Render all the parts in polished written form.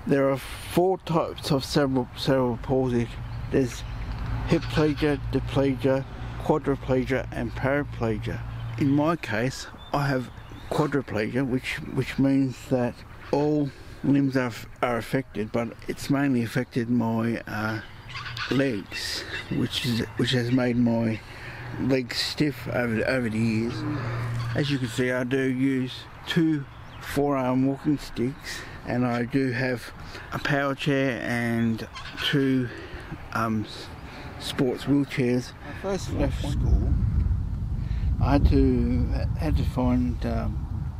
There are 4 types of cerebral palsy. There's hemiplegia, diplegia, quadriplegia and paraplegia. In my case, I have quadriplegia, which means that all limbs are affected, but it's mainly affected my legs, which has made my legs stiff over the years. As you can see, I do use 2 4-arm walking sticks, and I do have a power chair and 2 sports wheelchairs. When I first left school, I had to find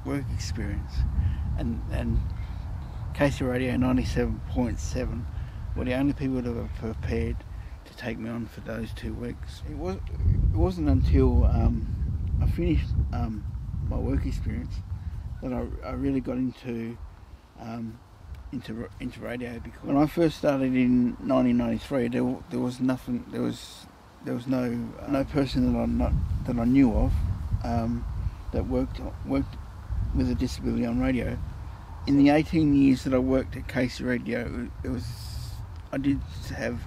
work experience, and Casey Radio 97.7 were the only people that were prepared to take me on for those 2 weeks. It wasn't until I finished my work experience that I really got into radio. Because when I first started in 1993, there was nothing. There was no person that I knew of that worked with a disability on radio. In the 18 years that I worked at Casey Radio, I did have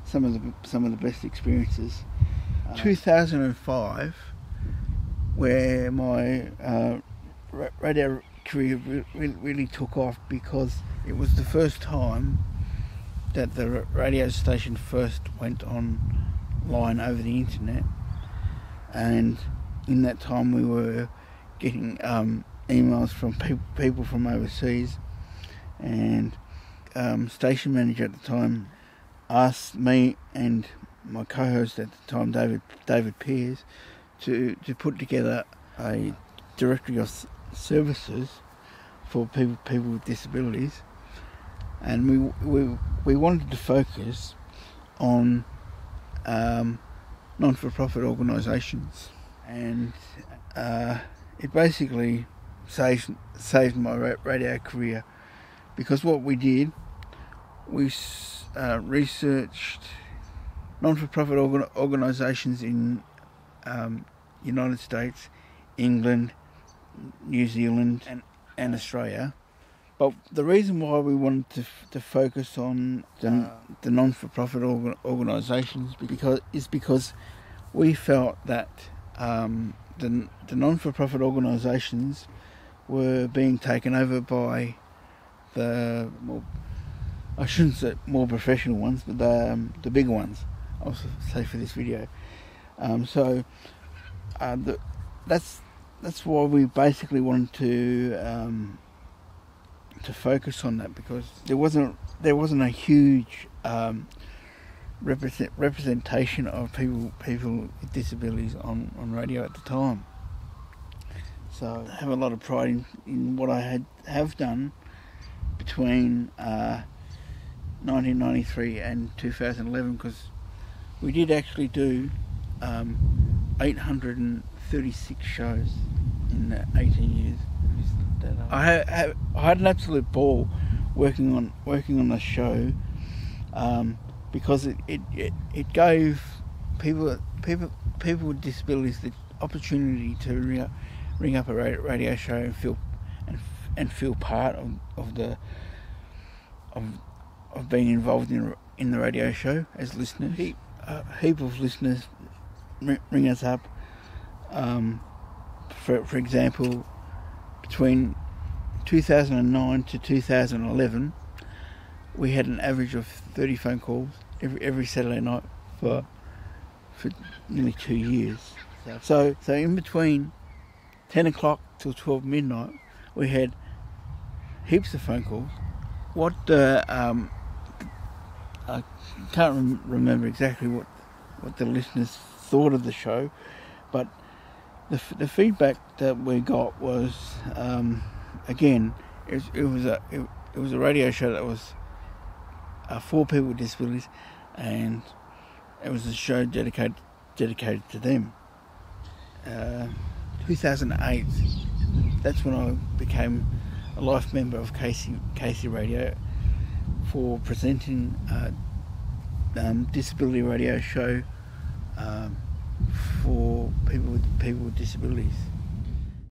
some of the best experiences. 2005, where my radio career really took off, because it was the first time that the radio station first went online over the internet, and in that time we were getting emails from people from overseas, and station manager at the time asked me and my co-host at the time, David Pearce, to put together a directory of services for people with disabilities, and we wanted to focus on non-for-profit organisations, and it basically saved my radio career, because what we did, we researched non-for-profit organisations in United States, England, New Zealand and Australia. But the reason why we wanted to focus on the non-for-profit organisations is because we felt that the non-for-profit organisations were being taken over by the I shouldn't say more professional ones, but the bigger ones, I'll say for this video. That's why we basically wanted to focus on that, because there wasn't a huge representation of people with disabilities on radio at the time. So I have a lot of pride in what I have done between 1993 and 2011, because we did actually do 836 shows in 18 years. I had an absolute ball working on the show, because it gave people with disabilities the opportunity to ring up a radio show and feel part of being involved in the radio show as listeners. A heap of listeners ring us up. For example, between 2009 to 2011, we had an average of 30 phone calls every Saturday night for nearly 2 years. So in between 10 o'clock till 12 midnight, we had heaps of phone calls. I can't remember exactly what the listeners thought of the show, but the feedback that we got was, again, it was a radio show that was for people with disabilities, and it was a show dedicated to them. 2008, that's when I became a life member of Casey Radio for presenting disability radio show for people with disabilities.